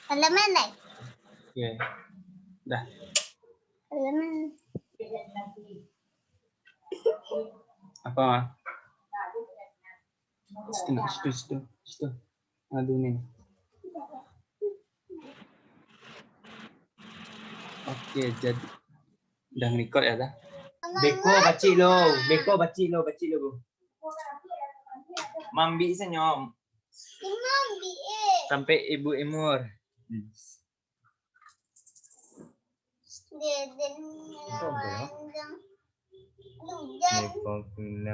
Halaman nih. Oke. Dah. Halaman. Apa? Situ. Aduh nih. Oke, jadi udah record ya dah. Beko bacik lo. Mambi senyum. Mambi Sampai Ibu Imur. Beko pun.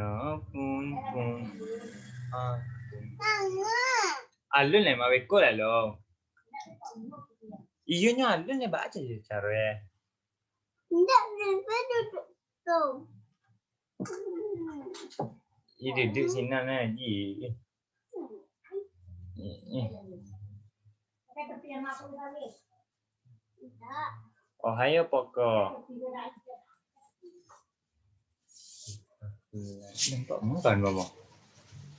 Alun lah, beko lah lo. Iya nya alun lah baca je cara. Tidak, duduk tuh. Ini duduk sini lagi. Oh hayo pokok. Nampak makan mama.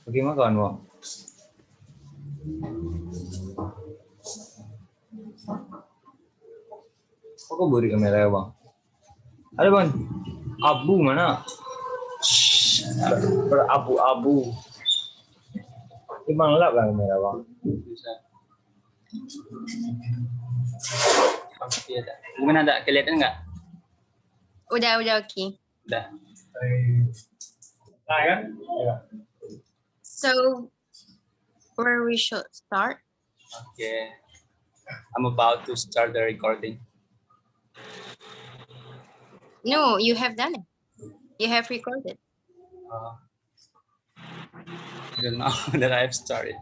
Pergi makan mama. Kok beri kamera bang? Ada bang. Abu mana? Berabu-abu. Ibang lap lah kamera bang. Gimana ada kelihatan nggak? Udah oke. Udah. Nah kan? So, where we should start? Okay. I'm about to start the recording. No, you have done it. You have recorded. I don't know that I've started.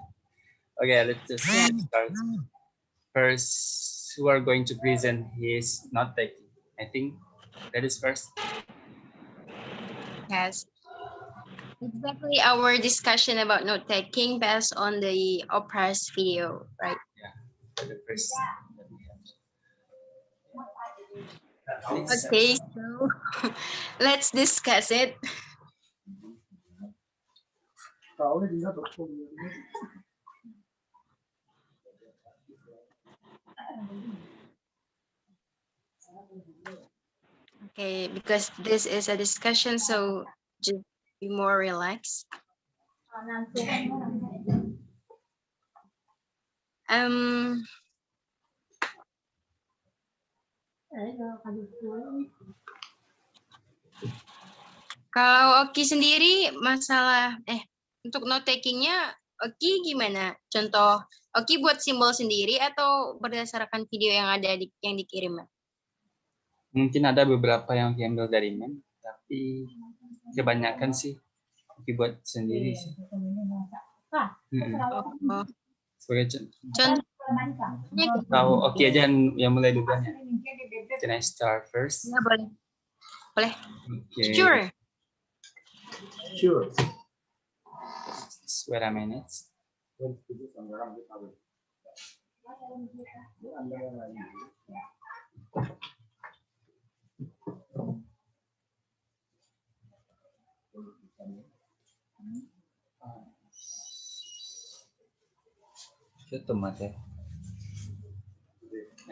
Okay, let's just start. First, who are going to present his note taking? I think that is first. Yes. Exactly our discussion about note taking based on the Oprah's video, right? Yeah, the first. Okay, so let's discuss it. Okay, because this is a discussion, so just be more relaxed. Kalau Oki sendiri masalah untuk note takingnya Oki gimana? Contoh Oki buat simbol sendiri atau berdasarkan video yang ada yang dikirim? Mungkin ada beberapa yang diambil dari meme, tapi kebanyakan sih Oki buat sendiri sih. Sebagai Contoh tahu Oki aja yang mulai dulunya. Can I start first? ya, boleh. Okay. Sure. Just wait a minute.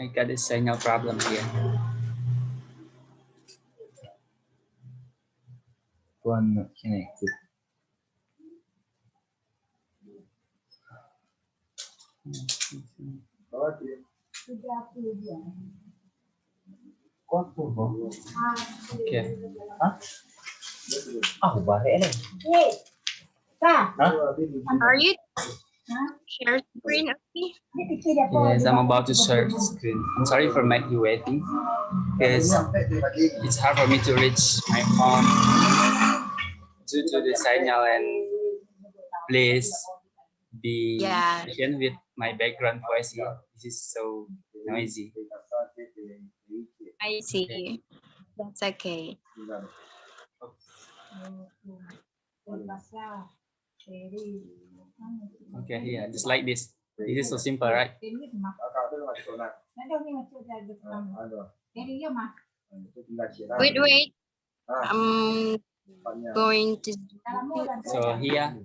I got a signal problem here. One not connected. Okay. Aku balik nih. Are you share screen? Okay. Yes, I'm about to share screen. I'm sorry for making you waiting, because it's hard for me to reach my phone due to the signal, and please be patient with my background voice here. This is so noisy. I see. That's okay. Okay, yeah, just like this. This is so simple, right? Wait. I'm going to. So here,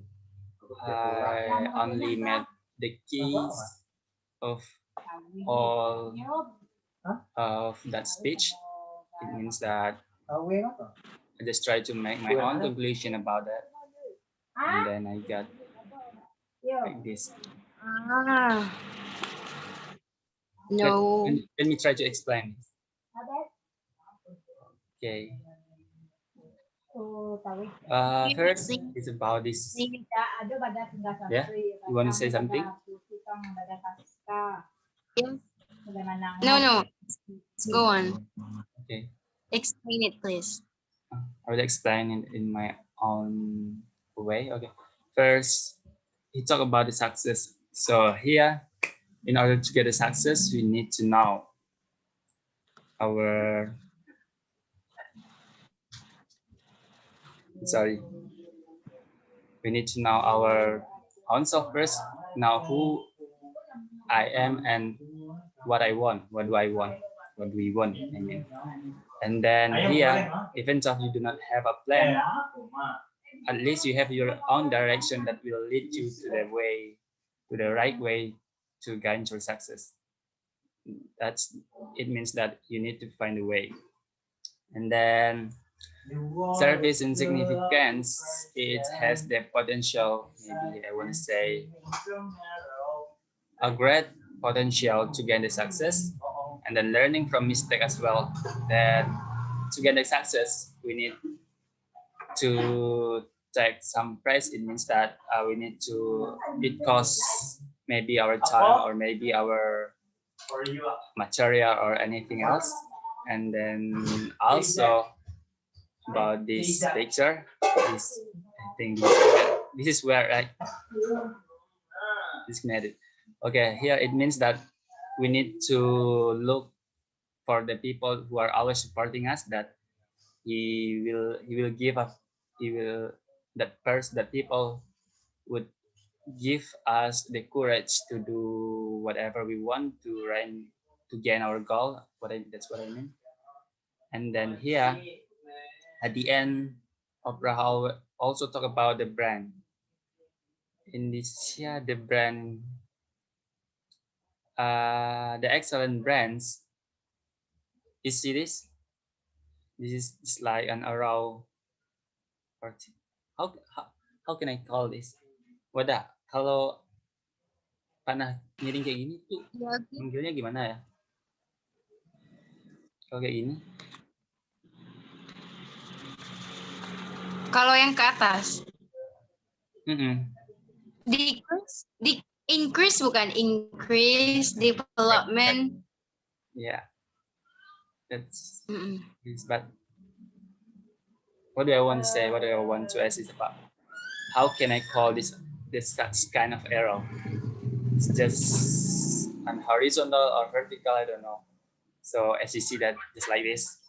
I only made the keys of all of that speech, it means that I just try to make my own conclusion about that, and then I got like this. Ah. No. Let me try to explain. Okay. First is about this. Yeah, you want to say something? No. Go on. Okay. Explain it, please. I will explain it in my own way. Okay. First, he talk about the success. So here, in order to get a success, we need to know our we need to know our own self first. Know who I am and what I want. What do I want? What do we want? I mean. And then here, even if you do not have a plan, at least you have your own direction that will lead you to the right way to gain your success. It means that you need to find a way. And then service and significance, it has the potential, maybe I want to say a great potential to gain the success, and then learning from mistake as well. Then to get the success, we need to take some price. It means that it costs maybe our time or maybe our material or anything else. And then also about this picture, I think this is where I disconnected. Okay, here it means that we need to look for the people who are always supporting us, that he will give us, that people would give us the courage to do whatever we want to gain our goal. That's what I mean. And then here at the end, Oprah Hall also talk about the brand. In this here, the brand, the excellent brands. You see this? This is like an arrow. How can I call this? Wadah, kalau panah miring kayak gini tuh manggilnya gimana ya? Kalau kayak gini? Kalau yang ke atas. Increase bukan increase development. Yeah, that's but what do I want to say? What do I want to ask is about how can I call this kind of arrow? It's just an horizontal or vertical, I don't know. So as you see that, just like this,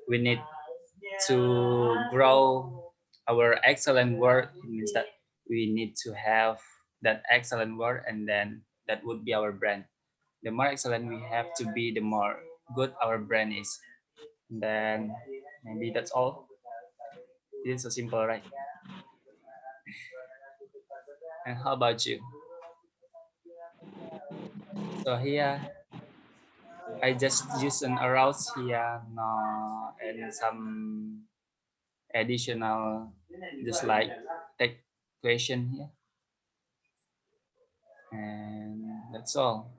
we need to grow our excellent work. It means that we need to have that excellent work, and then that would be our brand. The more excellent we have to be, the more good our brand is. And then maybe that's all. It is so simple, right? And how about you? So here, I just use an arrows here, and some additional, just like take question here. And that's all.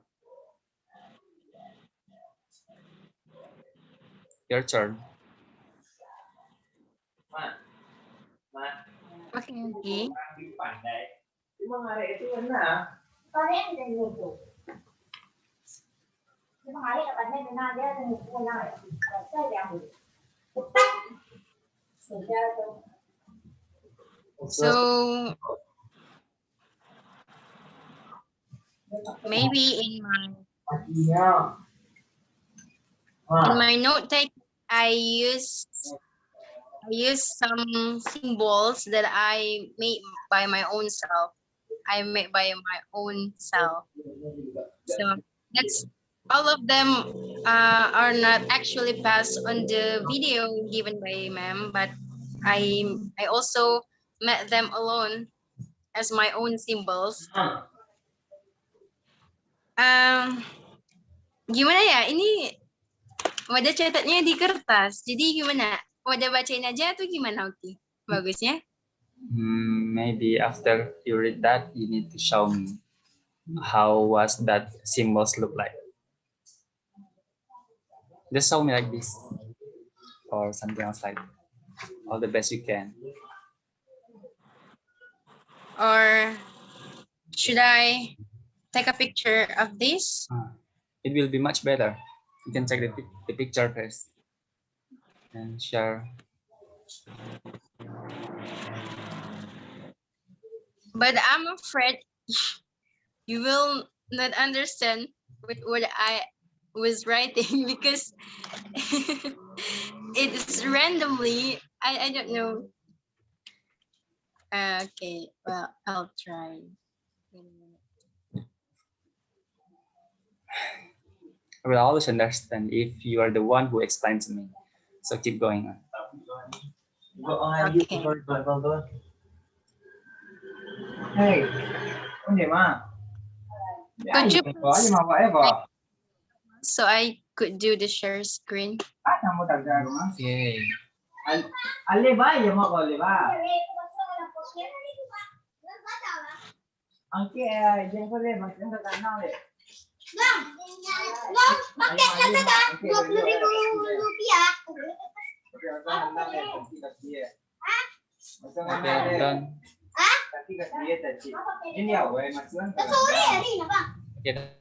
Your turn. Okay. So maybe in my note take, I use some symbols that I made by my own self. So that's all of them are not actually passed on the video given by ma'am, but I also made them alone as my own symbols. Gimana ya? Ini wadah catatnya di kertas. Jadi gimana? Wadah bacain aja atau gimana, Oki? Bagusnya? Maybe after you read that, you need to show me how was that symbols look like. Just show me like this or something else like all the best you can. Or should I take a picture of this? It will be much better. You can check the picture first and share. But I'm afraid you will not understand with what I was writing because it's randomly. I don't know. Okay, well, I'll try. I will always understand if you are the one who explains to me. So keep going on. Okay. Hey, ini mah. Could you please- mau apa? So I could do the share screen. Kamu tak ada rumah. Okay. Ale ba, ya mau ale ba. Angke, jangan kau le, macam tu tak nak le. Bang, kata 20.000 rupiah. Okay, done. Ini awal macam Sore hari ni bang. Okay, done.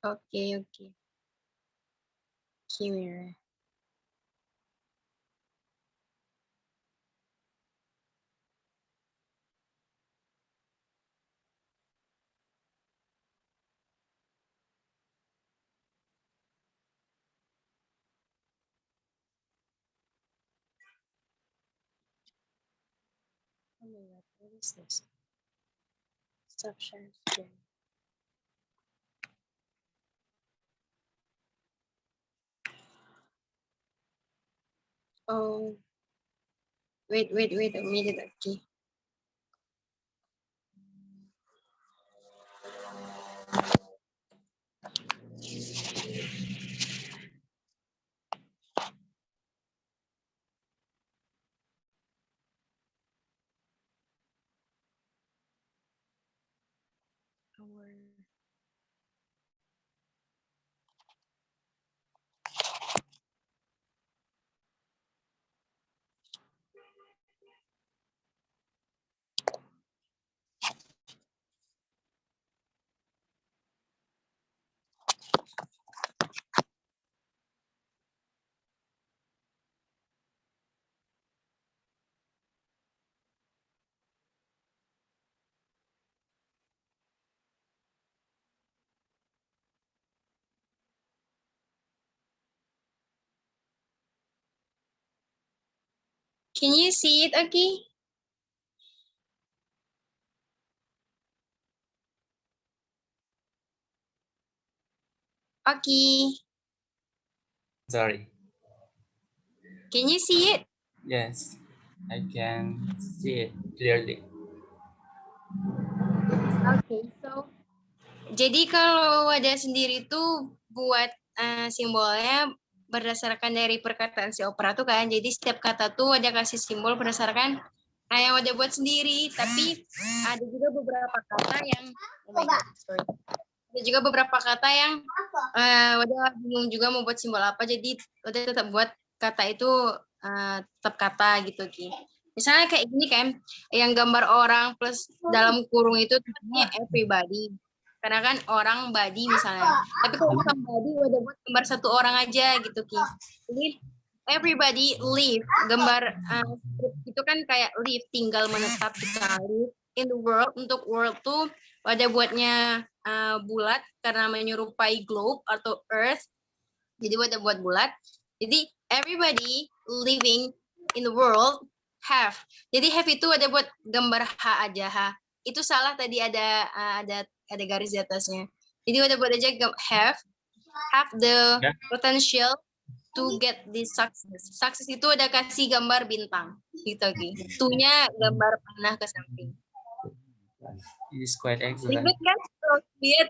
Okay. Here. Oh my God, what is this? Stop sharing screen. Oh, wait a minute, okay. Can you see it, okay? Okay, Sorry. can you see it? Yes, I can see it clearly. Okay, so jadi kalau wadah sendiri tuh buat simbolnya berdasarkan dari perkataan si opera tuh kan. Jadi setiap kata tuh ada kasih simbol berdasarkan yang wadah buat sendiri. Tapi ada juga beberapa kata yang ada juga beberapa kata yang wadah bingung juga mau buat simbol apa. Jadi wadah tetap buat kata itu tetap kata gitu Ki. Misalnya kayak gini kan, yang gambar orang plus dalam kurung itu tentunya everybody. Karena kan orang body misalnya. Tapi kalau bukan body, udah buat gambar satu orang aja gitu Ki. Jadi everybody live, gambar itu kan kayak live, tinggal menetap kita live in the world. Untuk world tuh ada buatnya bulat karena menyerupai globe atau earth. Jadi ada buat bulat. Jadi everybody living in the world have. Jadi have itu ada buat gambar H aja H. Itu salah tadi ada garis di atasnya. Jadi ada buat aja have the potential to get this success. Success itu ada kasih gambar bintang gitu Ki. Itunya gambar panah ke samping. It is quite excellent. Ribet kan? Oh, lihat.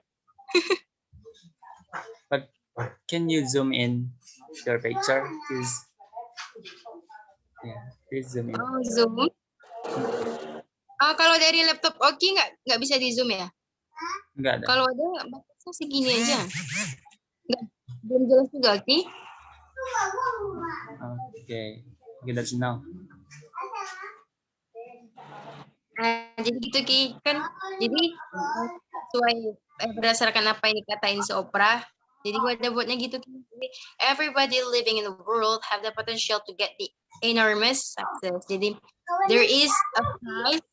But can you zoom in your picture, please? Yeah, please zoom in. Oh, zoom. Kalau dari laptop Oki nggak bisa di zoom ya? Enggak ada. Kalau ada batasnya segini aja. Nggak, belum jelas juga Oki. Okay, that's enough. Jadi gitu Ki kan. Jadi sesuai berdasarkan apa yang dikatain seopra. Jadi gue ada buatnya gitu Ki. Jadi, everybody living in the world have the potential to get the enormous success. Jadi there is a prize.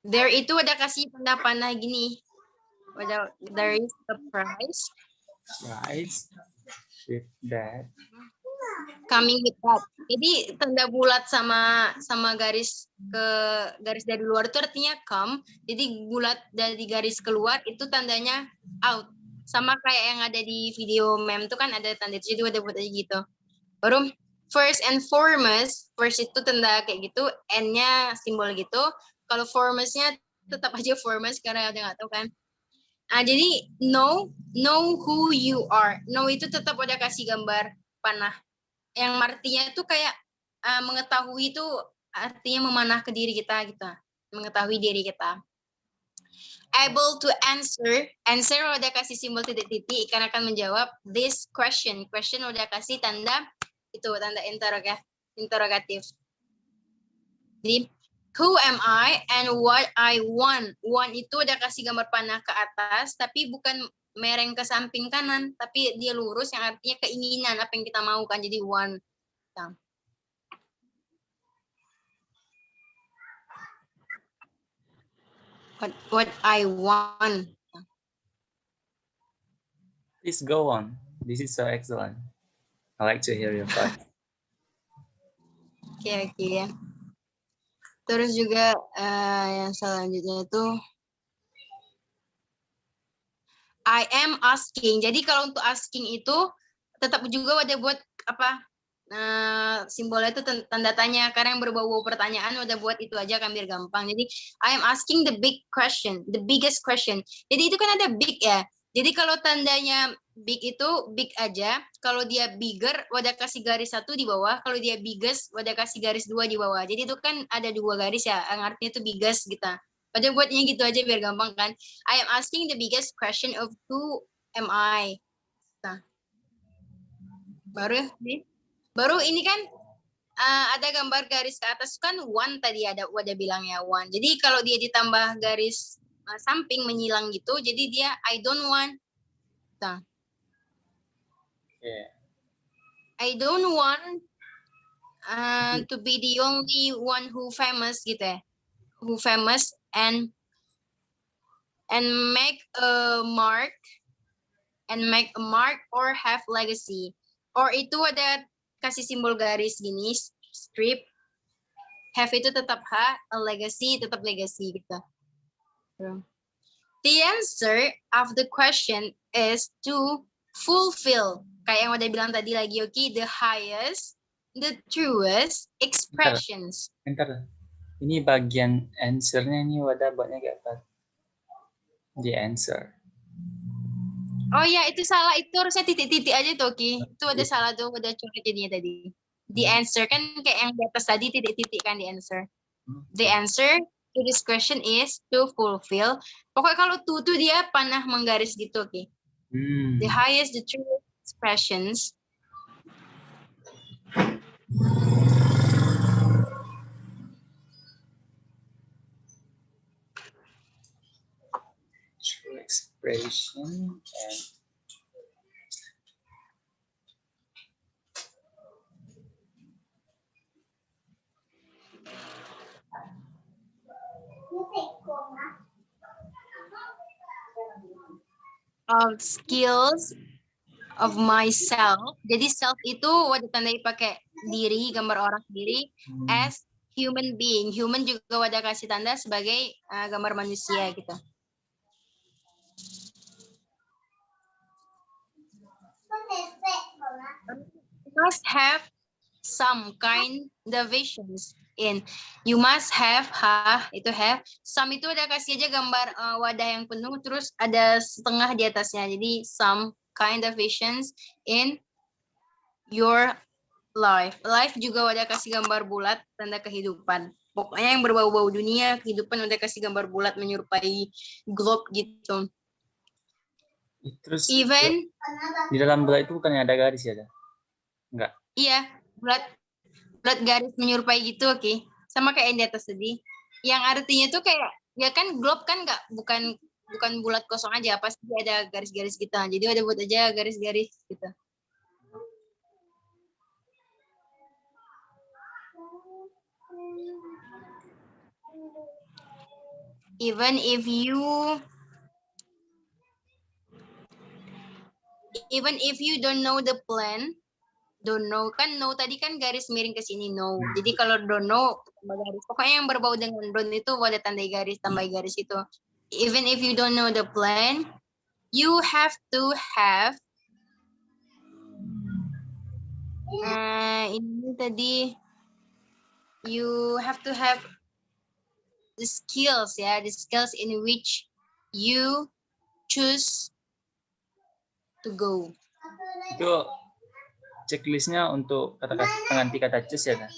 There itu ada kasih tanda panah gini. There is a prize Right. With that. coming with that. Jadi tanda bulat sama garis dari luar itu artinya come. Jadi bulat dari garis keluar itu tandanya out. Sama kayak yang ada di video meme itu kan ada tanda itu, jadi ada buat aja gitu. Baru first and foremost, first itu tanda kayak gitu, N-nya simbol gitu. Kalau foremost-nya tetap aja foremost karena udah nggak tahu kan. Jadi know who you are. Know itu tetap udah kasih gambar panah. Yang artinya itu kayak mengetahui itu artinya memanah ke diri kita gitu. Mengetahui diri kita. Able to answer udah kasih simbol titik-titik karena akan menjawab this question. Question udah kasih tanda interrogatif. Jadi who am I and what I want. Want itu udah kasih gambar panah ke atas, tapi bukan mereng ke samping kanan, tapi dia lurus yang artinya keinginan apa yang kita mau kan, jadi want. What I want. Please go on. This is so excellent. I like to hear your thoughts. Oke. Terus juga yang selanjutnya itu I am asking. Jadi kalau untuk asking itu tetap juga ada buat apa simbolnya itu tanda tanya karena yang berbau-bau pertanyaan udah buat itu aja kan biar gampang. Jadi I am asking the big question, the biggest question. Jadi itu kan ada big ya. Jadi kalau tandanya big itu big aja. Kalau dia bigger, wadah kasih garis 1 di bawah. Kalau dia biggest, wadah kasih garis 2 di bawah. Jadi itu kan ada 2 garis ya. Yang artinya itu biggest gitu. Wadah buatnya gitu aja biar gampang kan. I am asking the biggest question of who am I. Nah. Baru ini kan ada gambar garis ke atas kan one tadi ada wadah bilangnya one. Jadi kalau dia ditambah garis samping menyilang gitu, jadi dia I don't want. Nah. Yeah. I don't want to be the only one who famous gitu ya. Who famous and make a mark or have legacy. Or itu ada kasih simbol garis gini strip. Have itu tetap H, a legacy tetap legacy gitu. The answer of the question is to fulfill. Kayak yang udah bilang tadi lagi Yoki, the highest, the truest expressions. Bentar. Ini bagian answer-nya ini wadah buatnya gak apa? The answer. Oh ya, itu salah. Itu harusnya titik-titik aja tuh, Ki. Itu ada salah tuh, udah coret jadinya tadi. The answer kan kayak yang di atas tadi titik-titik kan the answer. The answer to this question is to fulfill. Pokoknya kalau to dia panah menggaris gitu, Ki. The highest, the truest expressions. True expression and of skills of myself. Jadi self itu wadah tandai pakai diri, gambar orang sendiri as human being. Human juga wadah kasih tanda sebagai gambar manusia gitu. Must have some kind of visions. in. You must have, itu have. Some itu udah kasih aja gambar wadah yang penuh, terus ada setengah di atasnya. Jadi some kind of visions in your life. Life juga udah kasih gambar bulat, tanda kehidupan. Pokoknya yang berbau-bau dunia, kehidupan udah kasih gambar bulat menyerupai globe gitu. Terus Even, di dalam bulat itu bukannya ada garis ya? Enggak. iya, bulat garis menyerupai gitu, oke. Sama kayak yang di atas tadi. Yang artinya tuh kayak, ya kan globe kan nggak, bukan bulat kosong aja, pasti ada garis-garis gitu. Jadi ada buat aja garis-garis gitu. Even if you don't know the plan, don't know kan, no tadi kan garis miring ke sini, no. Jadi kalau don't know tambah garis. Pokoknya yang berbau dengan don't itu ada tandai garis, tambah garis itu. Even if you don't know the plan, you have to have ini tadi, you have to have the skills ya, the skills in which you choose to go. Itu checklistnya untuk kata-kata pengganti kata choose ya kan?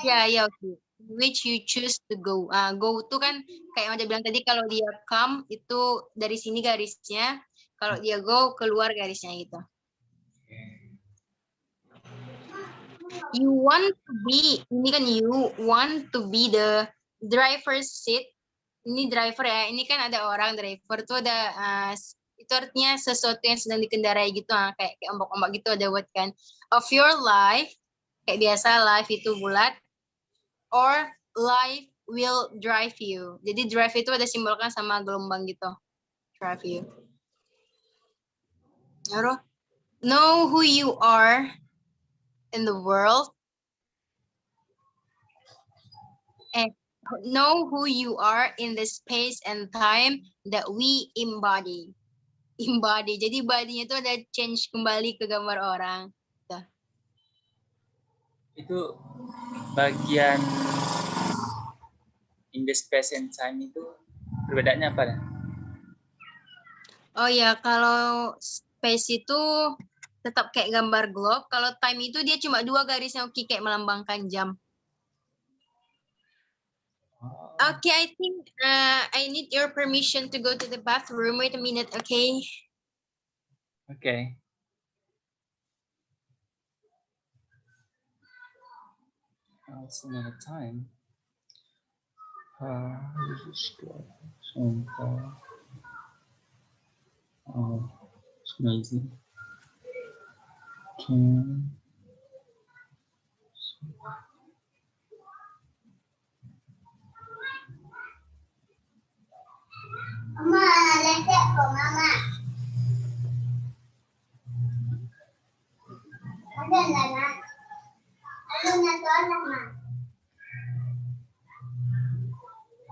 Ya, oke. Which you choose to go. Go itu kan kayak yang ada bilang tadi, kalau dia come itu dari sini garisnya, kalau dia go keluar garisnya gitu. You want to be, ini kan you want to be the driver's seat. Ini driver ya, ini kan ada orang driver tuh ada, itu artinya sesuatu yang sedang dikendarai gitu, kayak ombak-ombak gitu ada buat kan. Of your life, kayak biasa life itu bulat, or life will drive you. Jadi drive itu ada simbolkan sama gelombang gitu. Drive you. Know who you are in the world. Know who you are in the space and time that we embody. Embody. Jadi body-nya itu ada change kembali ke gambar orang. Itu bagian in the space and time itu perbedaannya apa? Oh ya, kalau space itu tetap kayak gambar globe. Kalau time itu dia cuma 2 garis yang oke, kayak melambangkan jam. Okay, I think I need your permission to go to the bathroom. Wait a minute, okay? Okay. What's another time? This is good. Oh, it's amazing. Mama, lecek kok mama. Ada lah nak. Ada nak anak nak.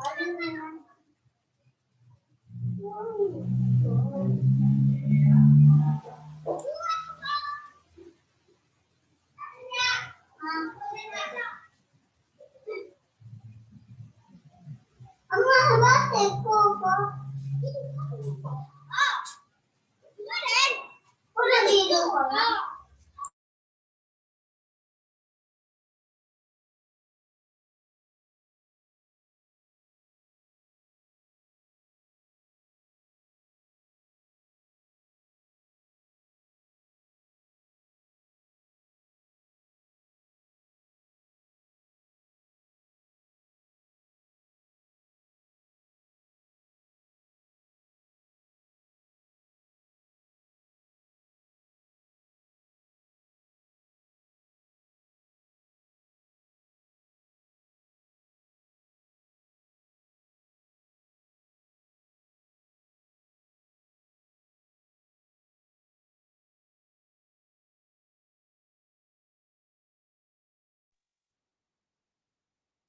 Ada nak. Mama, batik kok. Udah tidur kok.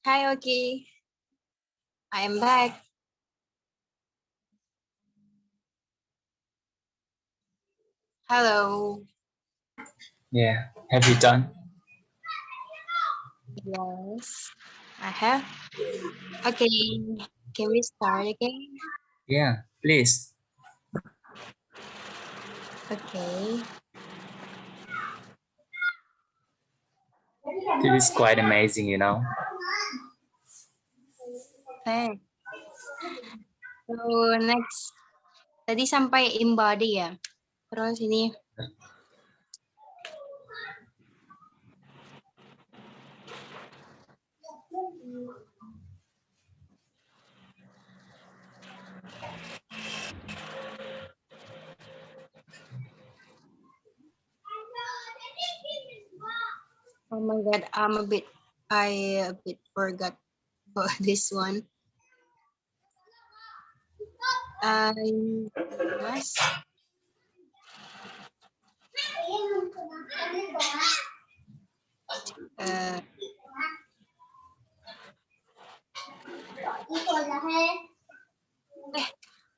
Hi, okay. I am back. Hello. Yeah. Have you done? Yes, I have. Okay, can we start again? Yeah, please. Okay. This is quite amazing, you know. Thanks. So next, tadi sampai embody ya. Terus ini oh my god, I a bit forgot about this one. Mas, uh,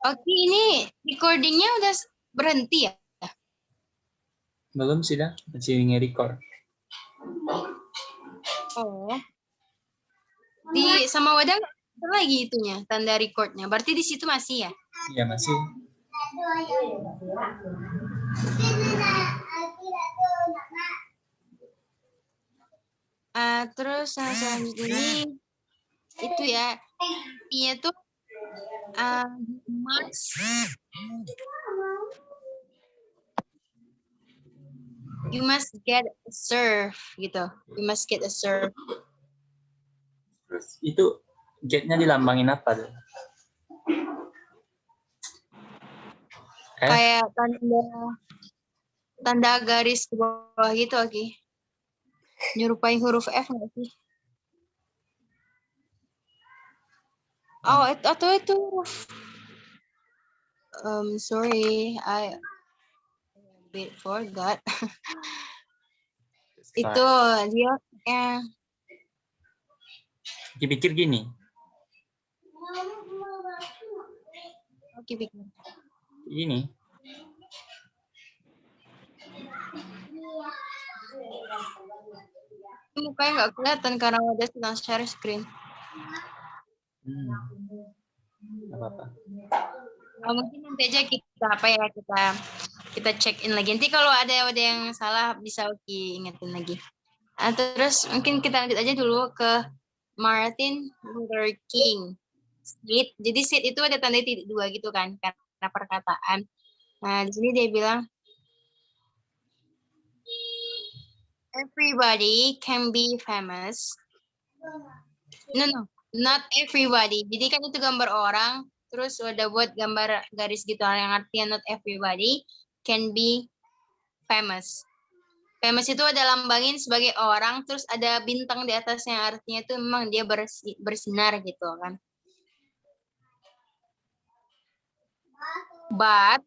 oke ini recordingnya udah berhenti ya? Belum sih dah, masih nge-record. Oh. Di sama wadah ada lagi itunya, tanda recordnya. Berarti di situ masih ya? Iya masih. Terus yang selanjutnya ini itu ya, intinya tuh you must get a serve gitu. You must get a serve. Terus itu get-nya dilambangin apa tuh? Kayak tanda garis ke bawah gitu, oke. Nyerupai huruf F nggak sih? Oh, atau itu huruf. Sorry, I a bit forgot. Itu dia kayak Pikir gini. oke bikin. Gini. Mukanya nggak kelihatan karena udah sedang share screen. Apa-apa. Mungkin nanti aja kita check in lagi. Nanti kalau ada yang salah bisa ingetin lagi. Terus mungkin kita lanjut aja dulu ke Martin Luther King. Seat. Jadi seat itu ada tanda titik dua gitu kan karena perkataan. Nah di sini dia bilang everybody can be famous. No, not everybody. Jadi kan itu gambar orang, terus udah buat gambar garis gitu yang artinya not everybody can be famous. Famous itu ada lambangin sebagai orang, terus ada bintang di atasnya artinya itu memang dia bersinar gitu kan. But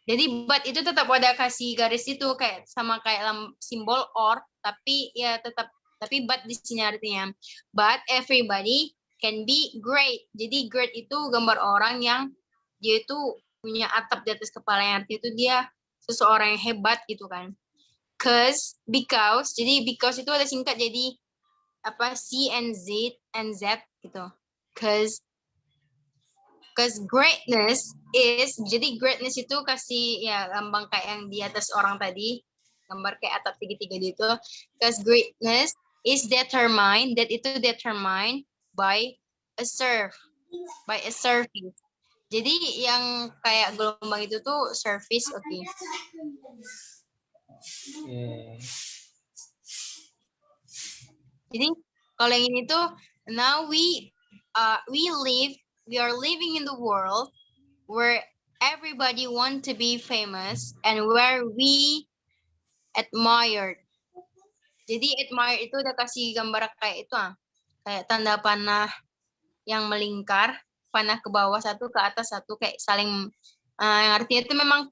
jadi itu tetap ada kasih garis itu kayak sama kayak simbol or, tapi ya tapi but di sini artinya but everybody can be great. Jadi great itu gambar orang yang dia itu punya atap di atas kepala yang artinya itu dia seseorang yang hebat gitu kan. Because itu ada singkat jadi apa C and Z gitu. Because greatness is, jadi greatness itu kasih ya lambang kayak yang di atas orang tadi, gambar kayak atap segitiga gitu. Because greatness is determined by a surface. Jadi yang kayak gelombang itu tuh surface, oke. Jadi kalau yang ini tuh now we are living in the world where everybody want to be famous and where we admired. Jadi admire itu udah kasih gambar kayak itu kayak tanda panah yang melingkar, panah ke bawah satu ke atas satu kayak saling yang artinya itu memang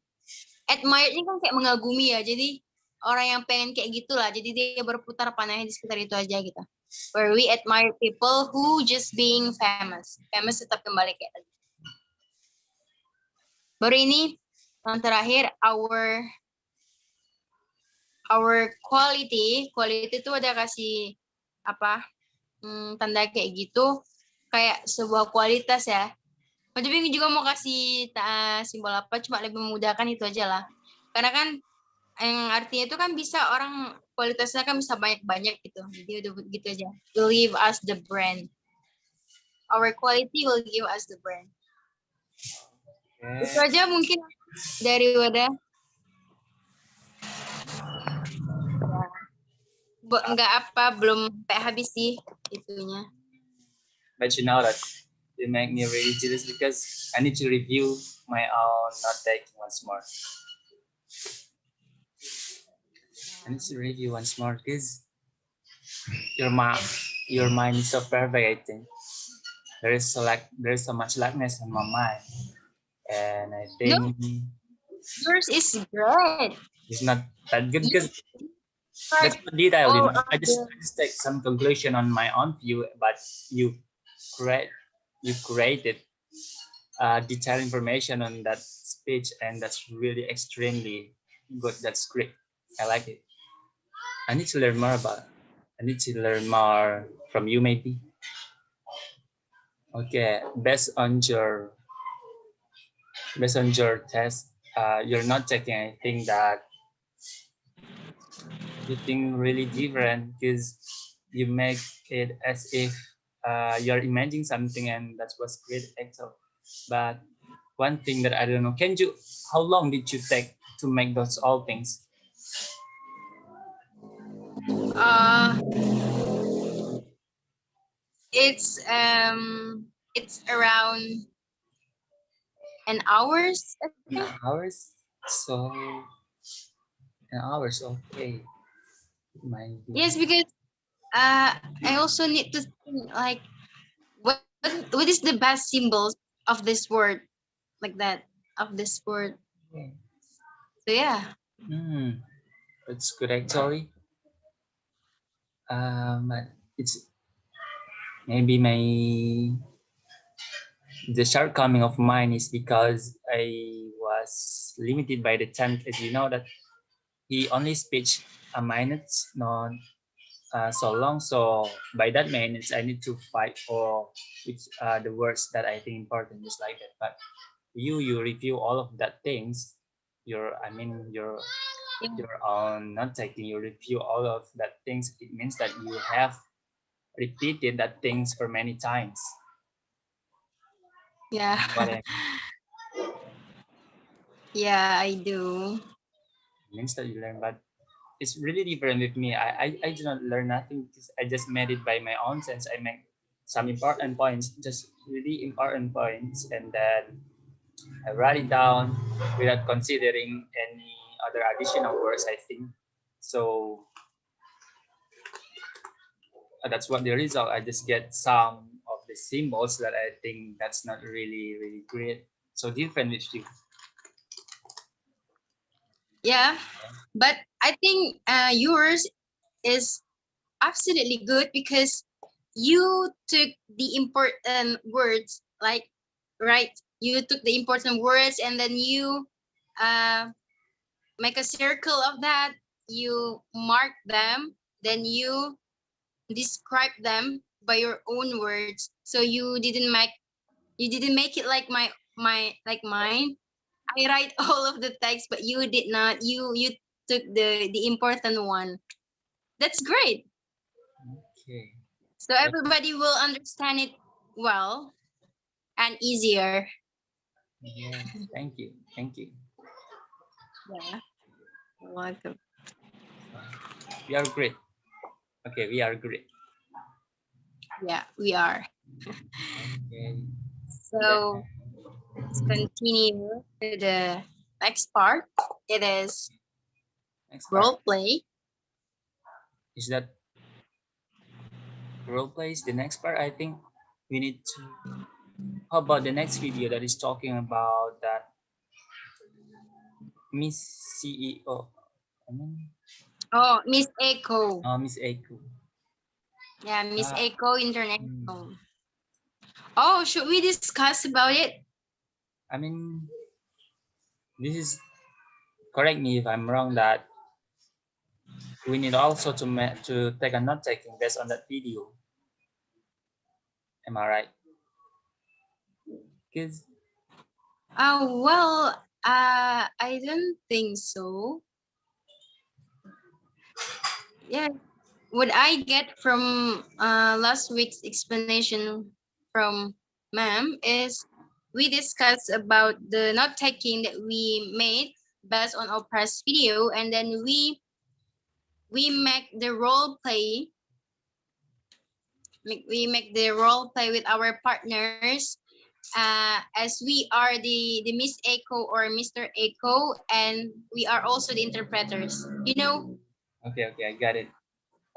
admire ini kan kayak mengagumi ya. Jadi orang yang pengen kayak gitulah. Jadi dia berputar panahnya di sekitar itu aja gitu. Where we admire people who just being famous. Famous tetap kembali kayak tadi. Baru ini yang terakhir our quality itu ada kasih tanda kayak gitu kayak sebuah kualitas ya. Tapi juga mau kasih simbol apa, cuma lebih memudahkan itu aja lah. Karena kan yang artinya itu kan bisa orang kualitasnya kan bisa banyak-banyak gitu. Jadi udah gitu aja. Will give us the brand. Our quality will give us the brand. Itu aja mungkin dari Wadah. Enggak belum sampai habis sih itunya. But you know that you make me really jealous because I need to review my own note taking once more. I need to review once more because your mind is so perfect. I think there is so much likeness in my mind, and I think yours is great. It's not that good because that's not detailed. You know? I just take some conclusion on my own view, but you created detailed information on that speech, and that's really extremely good. That's great. I like it. I need to learn more from you, maybe. Okay, based on your test, you're not taking anything that you think really different because you make it as if you're imagining something, and that was great actually. But one thing that I don't know, how long did you take to make those all things? It's around an hours. Hours? So an hours, okay. Yes, because I also need to think like what is the best symbols of this word, like that, of this word. Okay. So yeah. That's good actually. It's maybe the shortcoming of mine is because I was limited by the time, as you know, that he only speaks a minute, not so long. So by that minutes, I need to fight for which the words that I think important, just like that. But you review all of that things. Your own not taking. You review all of that things. It means that you have repeated that things for many times. Yeah. Yeah, I do. It means that you learn, but it's really different with me. I do not learn nothing because I just made it by my own sense. I make some important points, just really important points, and then I write it down without considering any other additional words, I think. So that's what the result. I just get some of the symbols that I think that's not really, really great. So different with you. Yeah, but I think yours is absolutely good because you took the important words, like, right? You took the important words and then you make a circle of that. You mark them, then you describe them by your own words. So you didn't make it like mine. I write all of the text, but you did not. You took the important one. That's great. Okay. So everybody will understand it well and easier. Yeah. Thank you. Yeah. You're welcome. We are great. Okay, we are great. Yeah, we are. Okay. So let's continue to the next part. It is role play. Is that role play is the next part? I think we need to. How about the next video that is talking about that Miss CEO? Miss Echo. Oh, Miss Echo. Yeah, Miss Echo International. Oh, should we discuss about it? I mean, this is, correct me if I'm wrong, that we need also to take a note taking based on that video. Am I right? Kids? Well, I don't think so. Yeah, what I get from last week's explanation from ma'am is we discussed about the note taking that we made based on our past video, and then we make the role play. We make the role play with our partners as we are the Miss Echo or Mr. Echo, and we are also the interpreters. You know, Okay, I got it.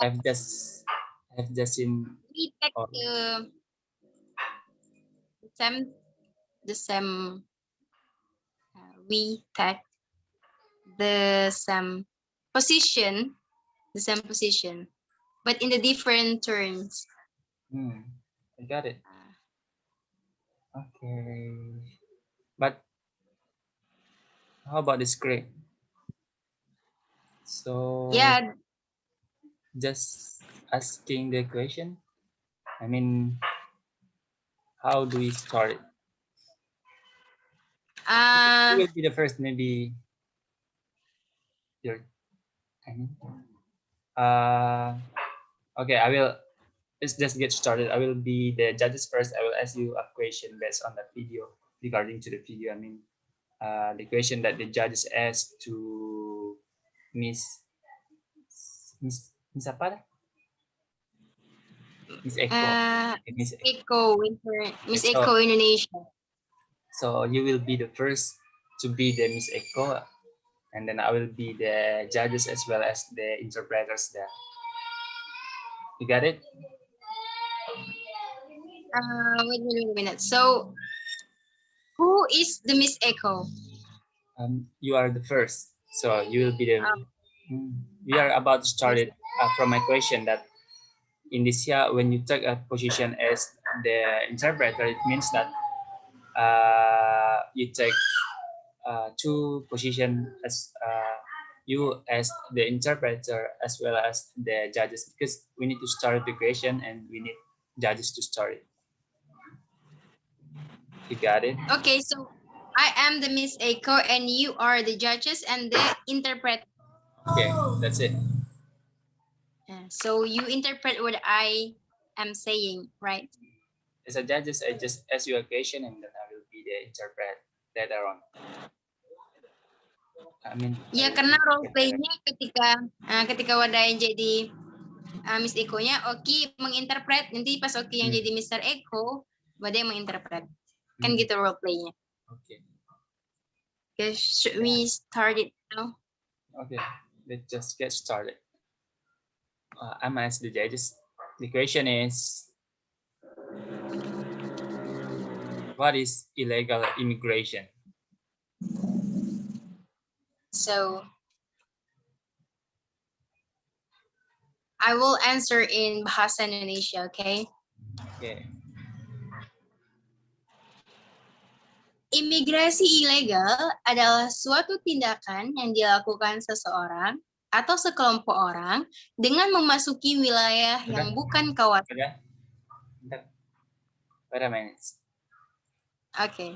I've just seen. we take Oh, the same we take the same position, but in the different turns. I got it. Okay. But how about the script? So Yeah, just asking the question. I mean, how do we start it? Who will be the first? Maybe your. I mean, okay, I will. Let's just get started. I will be the judges first. I will ask you a question based on that video regarding to the video. I mean, the question that the judges asked to Miss Miss apa? Miss Eko. Miss Eko. Miss So, Echo Indonesia. so you will be the first to be the Miss Eko, and then I will be the judges as well as the interpreters there. You got it? Wait a minute. So, who is the Miss Echo? You are the first, so you will be the. We are about to start it from my question that in this year, when you take a position as the interpreter, it means that you take two positions as you as the interpreter as well as the judges, because we need to start the question and we need judges to start it. You got it? Okay, so I am the Miss Echo and you are the judges and the interpreter. Okay, that's it. So you interpret what I am saying, right? As a judges, I just ask you a question and then I will be the interpret later on. I mean, ya karena role play-nya ketika Wadai jadi Miss Eko-nya, Oki menginterpret, nanti pas Oki yang jadi Mr. Eko, Wadai menginterpret. Kan gitu role play-nya. Okay. Okay, should we start it now? Okay, let's just get started. I'm asked the judges. The question is, what is illegal immigration? So, I will answer in Bahasa Indonesia, okay? Okay. Imigrasi ilegal adalah suatu tindakan yang dilakukan seseorang atau sekelompok orang dengan memasuki wilayah yang bukan kawasan. Wait a minute. Okay.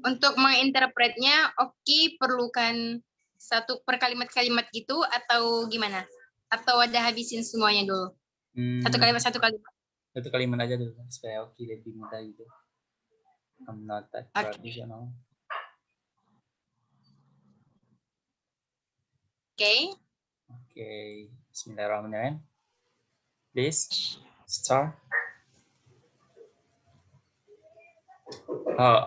Untuk menginterpretnya, Oki perlukan satu per kalimat-kalimat gitu atau gimana? Atau ada habisin semuanya dulu? Satu kalimat. Satu kalimat aja dulu supaya Oki lebih mudah gitu. I'm not that traditional. Okay. Okay. Bismillahirrahmanirrahim. Please start. Oh,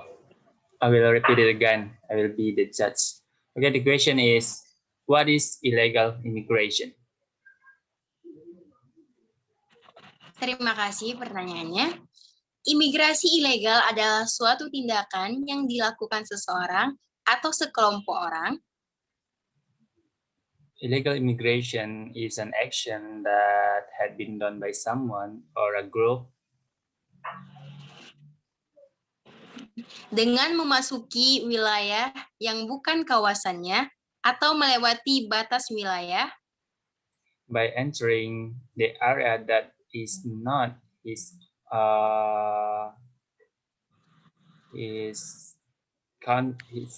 I will repeat it again. I will be the judge. Okay, the question is, what is illegal immigration? Terima kasih pertanyaannya. Imigrasi ilegal adalah suatu tindakan yang dilakukan seseorang atau sekelompok orang Illegal immigration is an action that had been done by someone or a group dengan memasuki wilayah yang bukan kawasannya atau melewati batas wilayah by entering the area that is not his uh, his his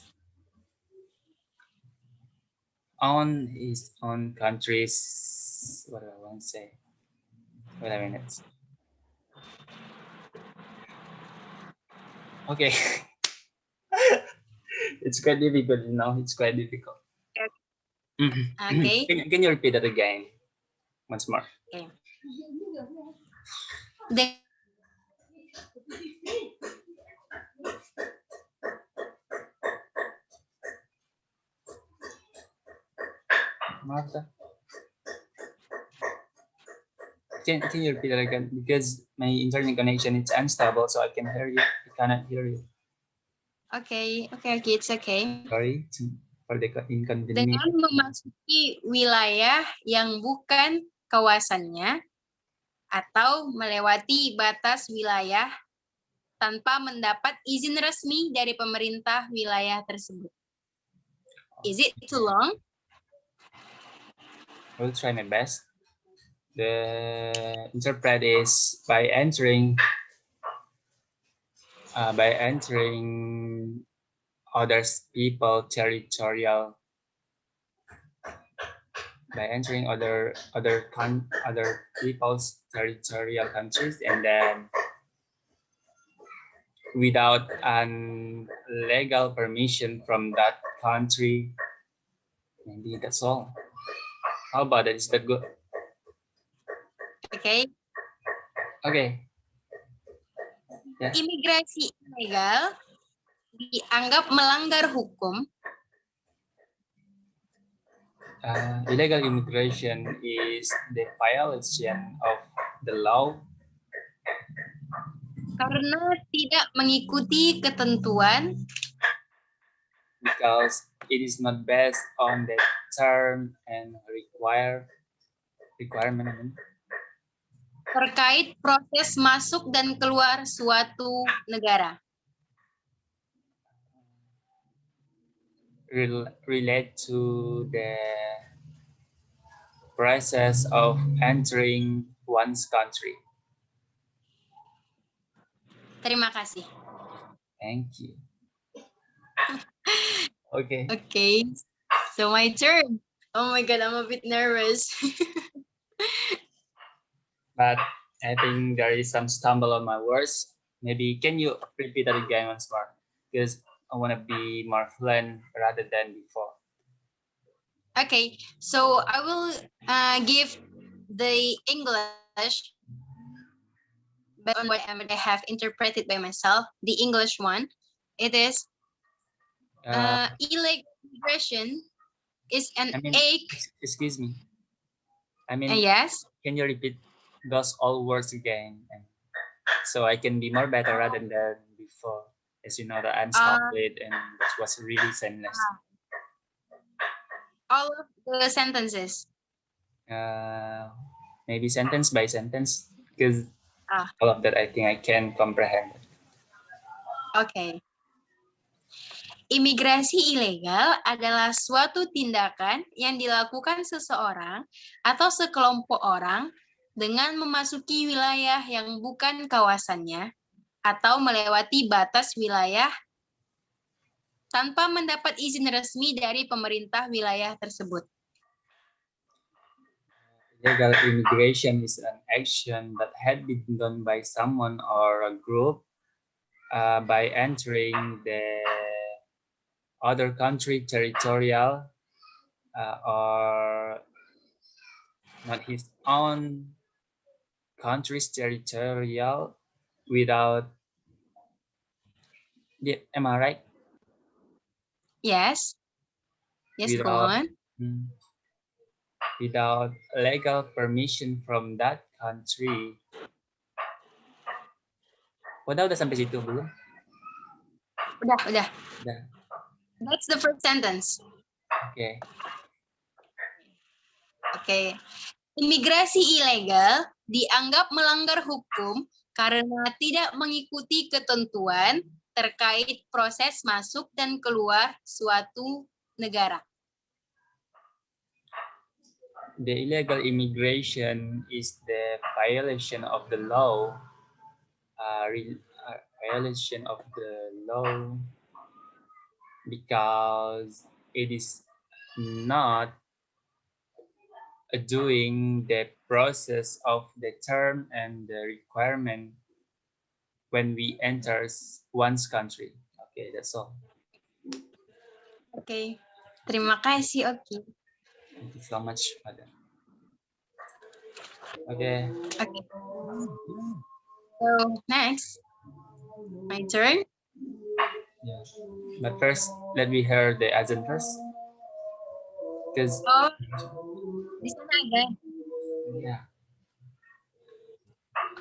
own country's, what do I want to say? Wait a minute. Okay. It's quite difficult, you know, it's quite difficult. Okay. Can you repeat that again once more? de- Martha? Can you repeat that again? Because my internet connection is unstable, so I can hear you. I cannot hear you. Okay, it's okay. Sorry for the inconvenience. Dengan memasuki wilayah yang bukan kawasannya atau melewati batas wilayah tanpa mendapat izin resmi dari pemerintah wilayah tersebut. Is it too long? I'll try my best. The interpret is by entering other people territorial, by entering other people's territorial countries, and then without an legal permission from that country. Maybe that's all. How about that? Is that good? Okay. Okay. Yeah. Imigrasi ilegal dianggap melanggar hukum illegal immigration is the violation of the law karena tidak mengikuti ketentuan because it is not based on the term and requirement terkait proses masuk dan keluar suatu negara. Relate to the process of entering one's country. Terima kasih. Thank you. Okay. Okay, so my turn. Oh my God, I'm a bit nervous. But I think there is some stumble on my words. Maybe can you repeat that again once more? Because I want to be more fluent rather than before. Okay, so I will give the English based on what I have interpreted by myself. The English one, it is illegal immigration is an act. Excuse me. I mean, yes. Can you repeat those all words again, so I can be more better rather than before? As you know that I'm stupid and it was really seamless. All of the sentences. Maybe sentence by sentence, because all of that I think I can comprehend. Okay. Imigrasi ilegal adalah suatu tindakan yang dilakukan seseorang atau sekelompok orang dengan memasuki wilayah yang bukan kawasannya atau melewati batas wilayah tanpa mendapat izin resmi dari pemerintah wilayah tersebut. Illegal immigration is an action that had been done by someone or a group by entering the other country territorial or not his own country's territorial without, am I right? Yes. Yes, go on. Without legal permission from that country Udah sampai situ belum? Udah. Udah. That's the first sentence. Oke. Oke. Imigrasi ilegal dianggap melanggar hukum karena tidak mengikuti ketentuan terkait proses masuk dan keluar suatu negara. The illegal immigration is the violation of the law. Violation of the law because it is not doing the process of the term and the requirement when we enter one's country. Okay, that's all. Oke. Terima kasih, Oki. Thank you so much, Madam. Okay. Okay. So next, my turn. Yeah. But first, let me hear the azan first. Because Oh, di sana ada. yeah,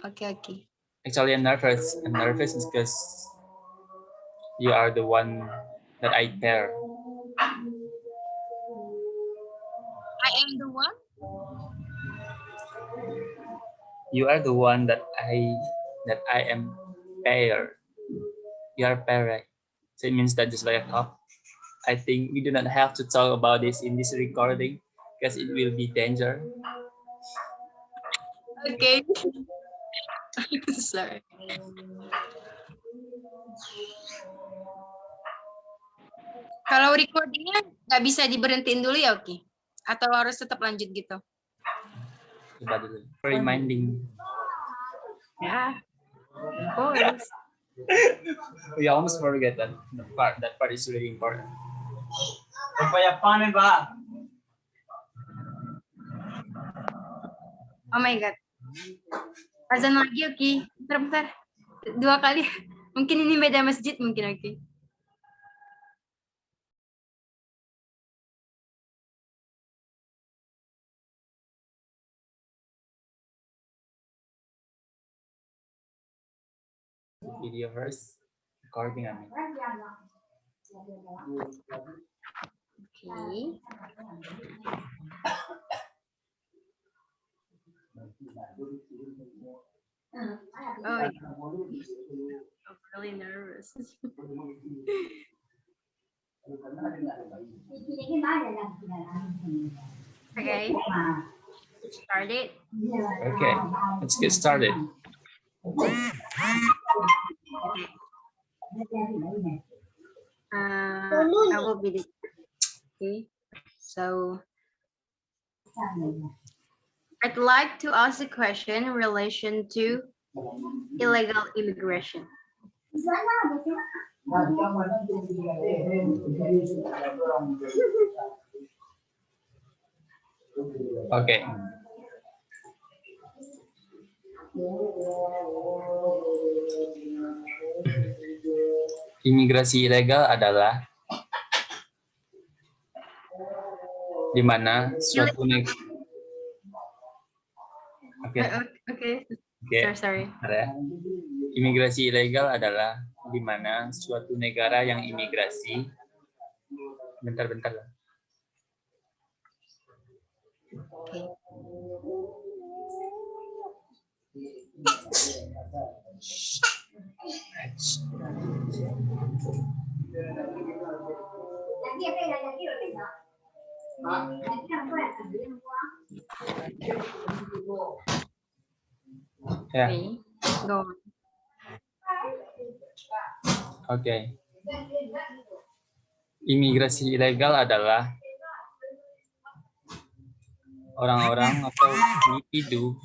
Oke. actually I'm nervous. I'm nervous because you are the one that I pair. I am the one. You are the one that I am pair. You are pair, right? So it means that just like a cup. I think we do not have to talk about this in this recording because it will be danger. Oke. Sorry. Kalau recordingnya nggak bisa diberhentiin dulu ya, Oki? Atau harus tetap lanjut gitu? Coba dulu. Reminding. Ya. Of course. We almost forget that part. That part is really important. Oh my God. Azan lagi, Oki. Bentar. 2 kali. Mungkin ini beda masjid mungkin, Oki. Video first. Recording, I mean. Oke. Oh, yeah. I'm really nervous. Okay. Start it. Okay, let's get started. I will be the. Okay. So I'd like to ask a question in relation to illegal immigration. Okay. Imigrasi ilegal adalah di mana suatu negara. Okay. Sorry. Imigrasi ilegal adalah di mana suatu negara yang imigrasi. Bentar lah. Okay. Ya. Okay. Go on. Oke. Imigrasi ilegal adalah orang-orang atau individu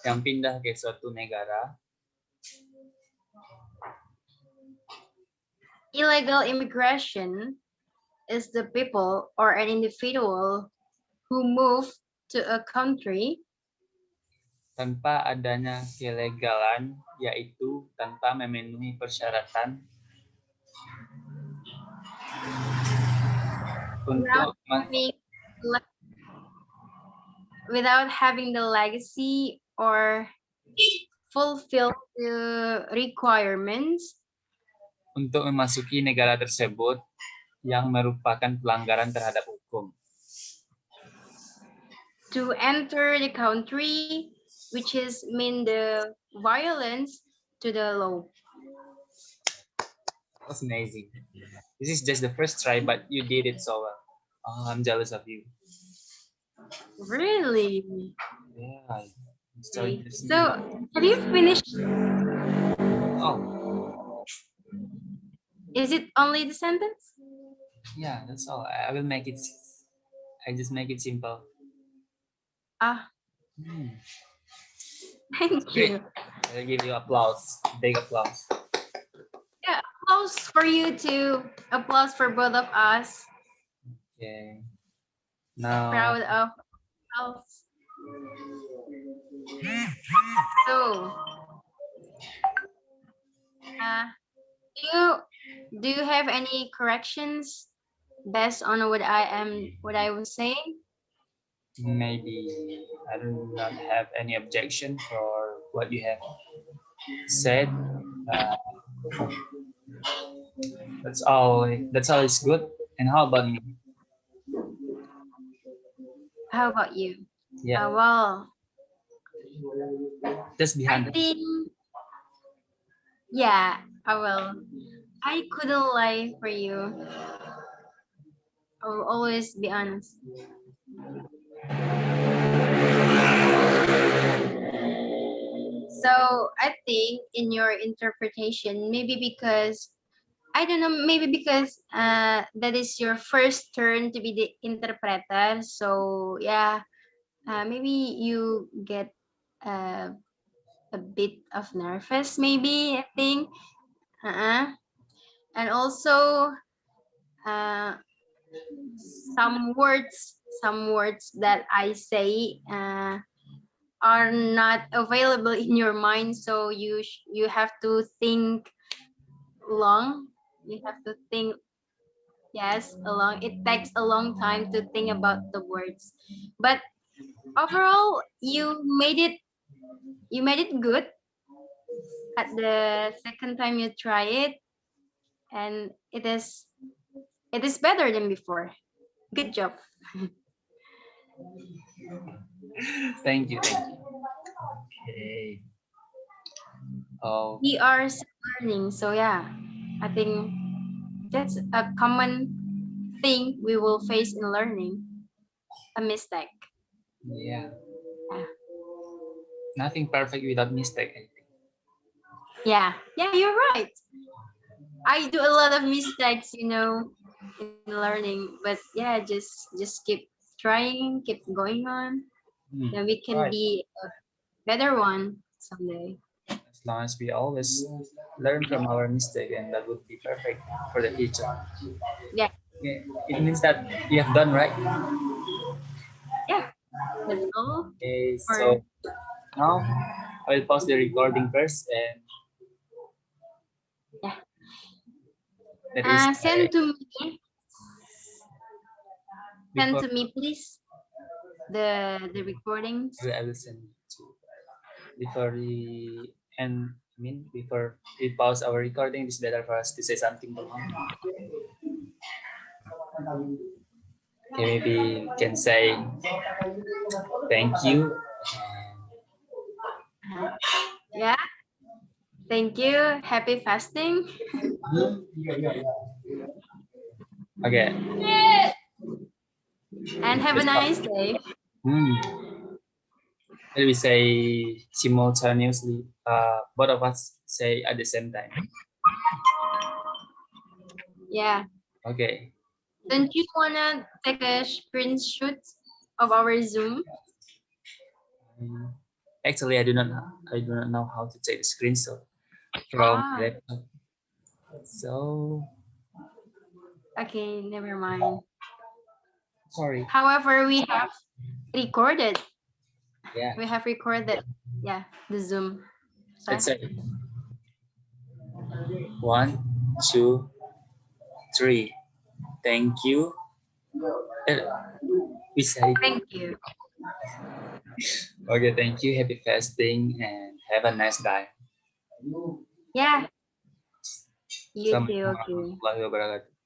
yang pindah ke suatu negara. Illegal immigration is the people or an individual who move to a country tanpa adanya kelegalan, yaitu tanpa memenuhi persyaratan untuk without having the legacy or fulfill the requirements untuk memasuki negara tersebut yang merupakan pelanggaran terhadap hukum. to enter the country, which is mean the violence to the law. That's amazing. This is just the first try, but you did it so well. Oh, I'm jealous of you. Really? Yeah. I'm so Okay. interested. So, have you finished? Oh, Is it only the sentence? yeah, that's all. I will make it. I just make it simple. Ah, Hmm. thank Great. you. I'll give you applause. Big applause. Yeah, applause for you too. Applause for both of us. Okay. Now, Proud of us. So, do you have any corrections based on what I was saying? maybe I do not have any objection for what you have said. Uh, that's all. That's all is good. And how about me? How about you? Yeah, Well, just I behind. think, yeah, I will. I couldn't lie for you. I will always be honest. So I think in your interpretation, maybe because I don't know, maybe because that is your first turn to be the interpreter. So yeah, maybe you get uh, a bit of nervous, maybe I think. And also uh, some words that I say are not available in your mind, so you have to think long. You have to think, yes, a long. It takes a long time to think about the words, but overall, you made it. You made it good at the second time you try it, and it is better than before. Good job. Thank you. Thank you. Okay. Oh, We are still learning, so yeah, I think that's a common thing we will face in learning, a mistake. yeah. Yeah. Nothing perfect without mistake, I think. Yeah, you're right. I do a lot of mistakes, in learning, but yeah, just keep trying, keep going on, Hmm. then we can Right. be a better one someday. As long as we always learn from our mistake, and that would be perfect for the future. Yeah, Yeah, it means that you have done right. yeah, that's all. Okay, For so now I will pause the recording first, and yeah, that is send to me, before please, the recordings. I will send to before we end. I mean, before we pause our recording, it's better for us to say something. Okay, maybe you can say thank you. Yeah, thank you. Happy fasting. Okay. And have a nice day. Hmm. Let me say simultaneously. Both of us say at the same time. Yeah. Okay. Don't you wanna take a screenshot of our Zoom? Actually, I do not know how to take a screenshot from Ah, laptop. So okay, never mind. sorry. However, we have recorded. Yeah. We have recorded. Yeah, the Zoom. So, Let's say 1, 2, 3. Thank you. We say thank you. okay. Thank you. Happy fasting and Have a nice day. Ya. You too, Assalamualaikum oke. warahmatullahi wabarakatuh.